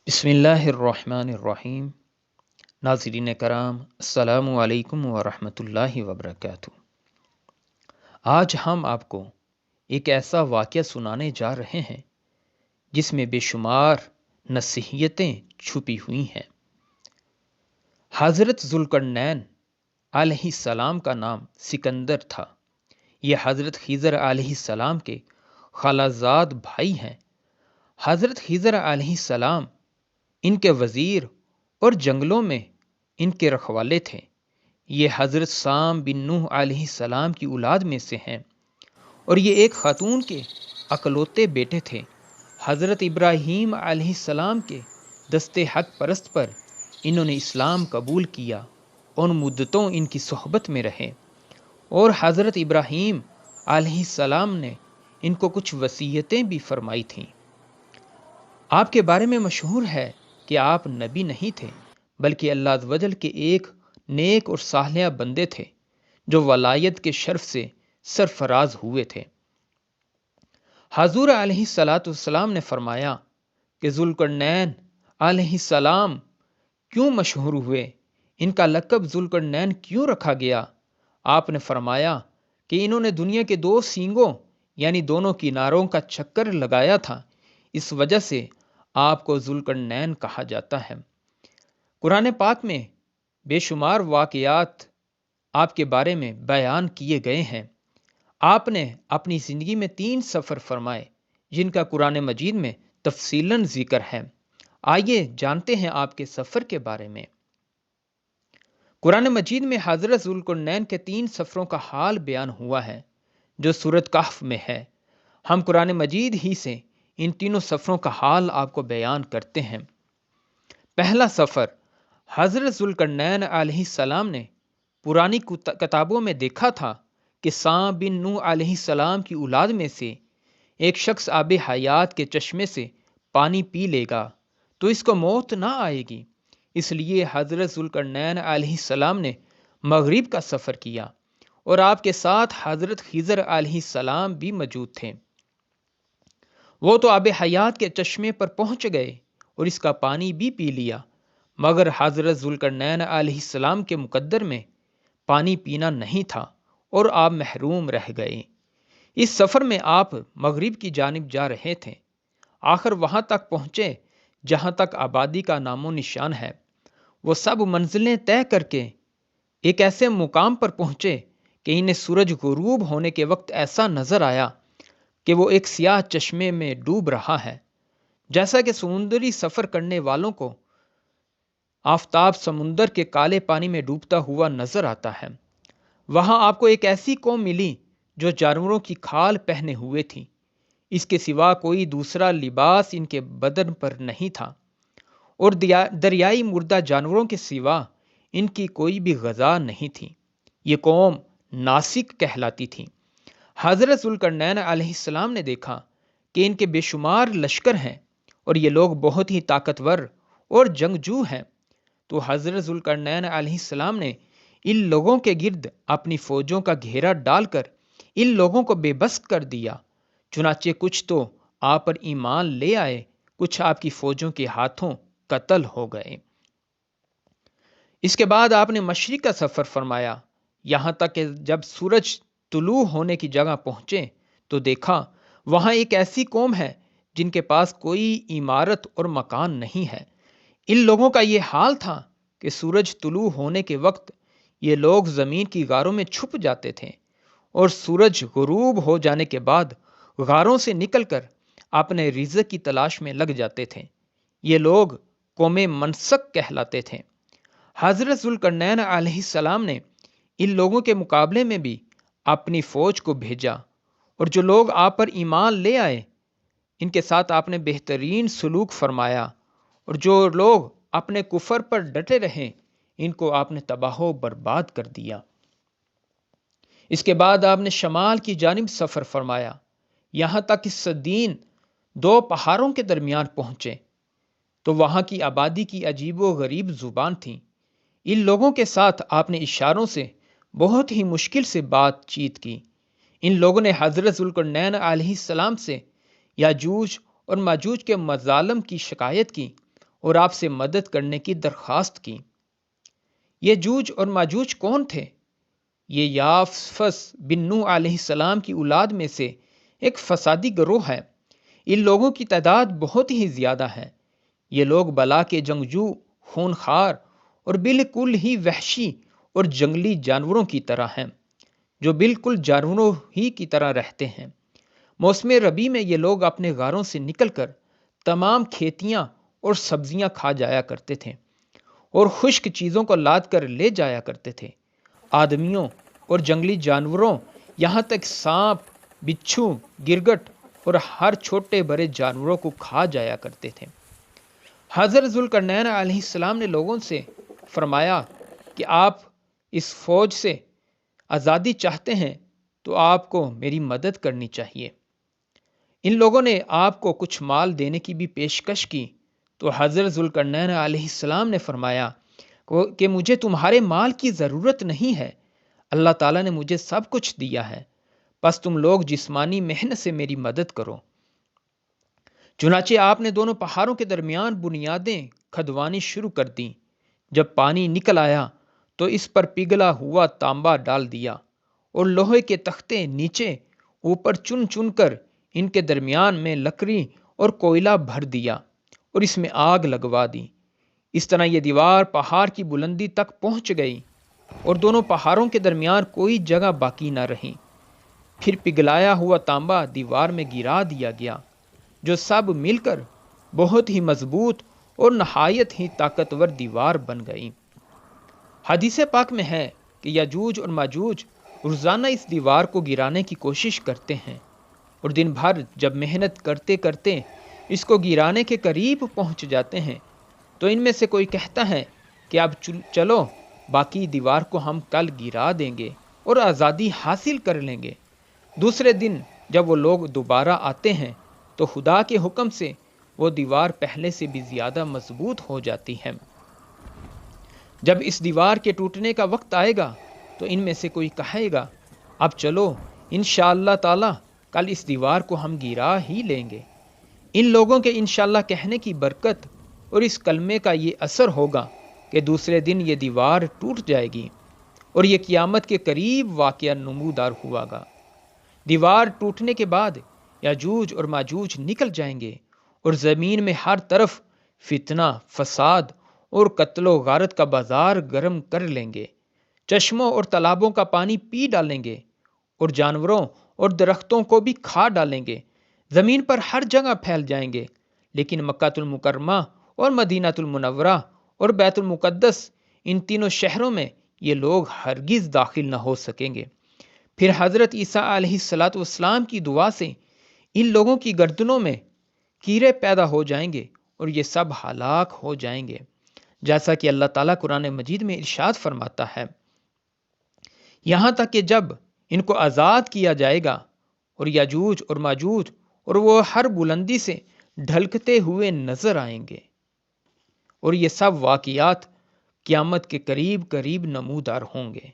بسم اللہ الرحمن الرحیم۔ ناظرین کرام، السلام علیکم ورحمۃ اللہ وبرکاتہ۔ آج ہم آپ کو ایک ایسا واقعہ سنانے جا رہے ہیں جس میں بے شمار نصیحتیں چھپی ہوئی ہیں۔ حضرت ذوالقرنین علیہ السلام کا نام سکندر تھا۔ یہ حضرت خضر علیہ السلام کے خالازاد بھائی ہیں۔ حضرت خضر علیہ السلام ان کے وزیر اور جنگلوں میں ان کے رکھوالے تھے۔ یہ حضرت سام بن نوح علیہ السلام کی اولاد میں سے ہیں اور یہ ایک خاتون کے اکلوتے بیٹے تھے۔ حضرت ابراہیم علیہ السلام کے دستے حق پرست پر انہوں نے اسلام قبول کیا اور مدتوں ان کی صحبت میں رہے، اور حضرت ابراہیم علیہ السلام نے ان کو کچھ وصیتیں بھی فرمائی تھیں۔ آپ کے بارے میں مشہور ہے کہ آپ نبی نہیں تھے بلکہ اللہ عز و جل کے ایک نیک اور صالح بندے تھے جو ولایت کے شرف سے سرفراز ہوئے تھے۔ حضور علیہ السلام نے فرمایا کہ ذوالقرنین علیہ السلام کیوں مشہور ہوئے، ان کا لقب ذوالقرنین کیوں رکھا گیا؟ آپ نے فرمایا کہ انہوں نے دنیا کے دو سینگوں یعنی دونوں کناروں کا چکر لگایا تھا، اس وجہ سے آپ کو ذوالقرنین کہا جاتا ہے۔ قرآن پاک میں بے شمار واقعات آپ کے بارے میں بیان کیے گئے ہیں۔ آپ نے اپنی زندگی میں 3 سفر فرمائے جن کا قرآن مجید میں تفصیلاً ذکر ہے۔ آئیے جانتے ہیں آپ کے سفر کے بارے میں۔ قرآن مجید میں حضرت ذوالقرنین کے 3 سفروں کا حال بیان ہوا ہے جو سورۃ کہف میں ہے۔ ہم قرآن مجید ہی سے ان تینوں سفروں کا حال آپ کو بیان کرتے ہیں۔ پہلا سفر، حضرت ذوالقرنین علیہ السلام نے پرانی کتابوں میں دیکھا تھا کہ سام بن نوح علیہ السلام کی اولاد میں سے ایک شخص آب حیات کے چشمے سے پانی پی لے گا تو اس کو موت نہ آئے گی۔ اس لیے حضرت ذوالقرنین علیہ السلام نے مغرب کا سفر کیا اور آپ کے ساتھ حضرت خضر علیہ السلام بھی موجود تھے۔ وہ تو آب حیات کے چشمے پر پہنچ گئے اور اس کا پانی بھی پی لیا، مگر حضرت ذوالقرنین علیہ السلام کے مقدر میں پانی پینا نہیں تھا اور آپ محروم رہ گئے۔ اس سفر میں آپ مغرب کی جانب جا رہے تھے، آخر وہاں تک پہنچے جہاں تک آبادی کا نام و نشان ہے۔ وہ سب منزلیں طے کر کے ایک ایسے مقام پر پہنچے کہ انہیں سورج غروب ہونے کے وقت ایسا نظر آیا کہ وہ ایک سیاہ چشمے میں ڈوب رہا ہے، جیسا کہ سمندری سفر کرنے والوں کو آفتاب سمندر کے کالے پانی میں ڈوبتا ہوا نظر آتا ہے۔ وہاں آپ کو ایک ایسی قوم ملی جو جانوروں کی کھال پہنے ہوئے تھی، اس کے سوا کوئی دوسرا لباس ان کے بدن پر نہیں تھا، اور دریائی مردہ جانوروں کے سوا ان کی کوئی بھی غذا نہیں تھی۔ یہ قوم ناسک کہلاتی تھی۔ حضرت ذوالقرنین علیہ السلام نے دیکھا کہ ان کے بے شمار لشکر ہیں اور یہ لوگ بہت ہی طاقتور اور جنگجو ہیں، تو حضرت ذوالقرنین علیہ السلام نے ان لوگوں کے گرد اپنی فوجوں کا گھیرا ڈال کر ان لوگوں کو بے بس کر دیا۔ چنانچہ کچھ تو آپ پر ایمان لے آئے، کچھ آپ کی فوجوں کے ہاتھوں قتل ہو گئے۔ اس کے بعد آپ نے مشرق کا سفر فرمایا، یہاں تک کہ جب سورج طلوع ہونے کی جگہ پہنچے تو دیکھا وہاں ایک ایسی قوم ہے جن کے پاس کوئی عمارت اور مکان نہیں ہے۔ ان لوگوں کا یہ حال تھا کہ سورج طلوع ہونے کے وقت یہ لوگ زمین کی غاروں میں چھپ جاتے تھے اور سورج غروب ہو جانے کے بعد غاروں سے نکل کر اپنے رزق کی تلاش میں لگ جاتے تھے۔ یہ لوگ قوم منسک کہلاتے تھے۔ حضرت ذوالقرنین علیہ السلام نے ان لوگوں کے مقابلے میں بھی اپنی فوج کو بھیجا، اور جو لوگ آپ پر ایمان لے آئے ان کے ساتھ آپ نے بہترین سلوک فرمایا، اور جو لوگ اپنے کفر پر ڈٹے رہے ان کو آپ نے تباہ و برباد کر دیا۔ اس کے بعد آپ نے شمال کی جانب سفر فرمایا، یہاں تک کہ صدین 2 پہاڑوں کے درمیان پہنچے تو وہاں کی آبادی کی عجیب و غریب زبان تھی۔ ان لوگوں کے ساتھ آپ نے اشاروں سے بہت ہی مشکل سے بات چیت کی۔ ان لوگوں نے حضرت ذوالقرنین علیہ السلام سے یاجوج اور ماجوج کے مظالم کی شکایت کی اور آپ سے مدد کرنے کی درخواست کی۔ یجوج اور ماجوج کون تھے؟ یہ یافس بن نوح علیہ السلام کی اولاد میں سے ایک فسادی گروہ ہے۔ ان لوگوں کی تعداد بہت ہی زیادہ ہے۔ یہ لوگ بلا کے جنگجو، خونخوار اور بالکل ہی وحشی اور جنگلی جانوروں کی طرح ہیں، جو بالکل جانوروں ہی کی طرح رہتے ہیں۔ موسم ربیع میں یہ لوگ اپنے غاروں سے نکل کر تمام کھیتیاں اور سبزیاں کھا جایا کرتے تھے اور خشک چیزوں کو لاد کر لے جایا کرتے تھے۔ آدمیوں اور جنگلی جانوروں، یہاں تک سانپ، بچھو، گرگٹ اور ہر چھوٹے بڑے جانوروں کو کھا جایا کرتے تھے۔ حضرت ذوالقرنین علیہ السلام نے لوگوں سے فرمایا کہ آپ اس فوج سے آزادی چاہتے ہیں تو آپ کو میری مدد کرنی چاہیے۔ ان لوگوں نے آپ کو کچھ مال دینے کی بھی پیشکش کی تو حضرت ذوالقرنین علیہ السلام نے فرمایا کہ مجھے تمہارے مال کی ضرورت نہیں ہے، اللہ تعالیٰ نے مجھے سب کچھ دیا ہے، بس تم لوگ جسمانی محنت سے میری مدد کرو۔ چنانچہ آپ نے دونوں پہاڑوں کے درمیان بنیادیں کھدوانی شروع کر دیں۔ جب پانی نکل آیا تو اس پر پگھلا ہوا تانبا ڈال دیا اور لوہے کے تختے نیچے اوپر چن چن کر ان کے درمیان میں لکڑی اور کوئلہ بھر دیا اور اس میں آگ لگوا دی۔ اس طرح یہ دیوار پہاڑ کی بلندی تک پہنچ گئی اور دونوں پہاڑوں کے درمیان کوئی جگہ باقی نہ رہی۔ پھر پگھلایا ہوا تانبا دیوار میں گرا دیا گیا، جو سب مل کر بہت ہی مضبوط اور نہایت ہی طاقتور دیوار بن گئی۔ حدیث پاک میں ہے کہ یاجوج اور ماجوج روزانہ اس دیوار کو گرانے کی کوشش کرتے ہیں، اور دن بھر جب محنت کرتے کرتے اس کو گرانے کے قریب پہنچ جاتے ہیں تو ان میں سے کوئی کہتا ہے کہ اب چلو باقی دیوار کو ہم کل گرا دیں گے اور آزادی حاصل کر لیں گے۔ دوسرے دن جب وہ لوگ دوبارہ آتے ہیں تو خدا کے حکم سے وہ دیوار پہلے سے بھی زیادہ مضبوط ہو جاتی ہے۔ جب اس دیوار کے ٹوٹنے کا وقت آئے گا تو ان میں سے کوئی کہے گا اب چلو انشاءاللہ تعالی کل اس دیوار کو ہم گرا ہی لیں گے۔ ان لوگوں کے انشاءاللہ کہنے کی برکت اور اس کلمے کا یہ اثر ہوگا کہ دوسرے دن یہ دیوار ٹوٹ جائے گی اور یہ قیامت کے قریب واقعہ نمودار ہوا گا۔ دیوار ٹوٹنے کے بعد یاجوج اور ماجوج نکل جائیں گے اور زمین میں ہر طرف فتنہ، فساد اور قتل و غارت کا بازار گرم کر لیں گے، چشموں اور تالابوں کا پانی پی ڈالیں گے اور جانوروں اور درختوں کو بھی کھا ڈالیں گے، زمین پر ہر جگہ پھیل جائیں گے، لیکن مکہ المکرمہ اور مدینہ المنورہ اور بیت المقدس، ان تینوں شہروں میں یہ لوگ ہرگز داخل نہ ہو سکیں گے۔ پھر حضرت عیسیٰ علیہ السلام کی دعا سے ان لوگوں کی گردنوں میں کیڑے پیدا ہو جائیں گے اور یہ سب ہلاک ہو جائیں گے، جیسا کہ اللہ تعالیٰ قرآن مجید میں ارشاد فرماتا ہے، یہاں تک کہ جب ان کو آزاد کیا جائے گا اور یاجوج اور ماجوج اور وہ ہر بلندی سے ڈھلکتے ہوئے نظر آئیں گے، اور یہ سب واقعات قیامت کے قریب قریب نمودار ہوں گے۔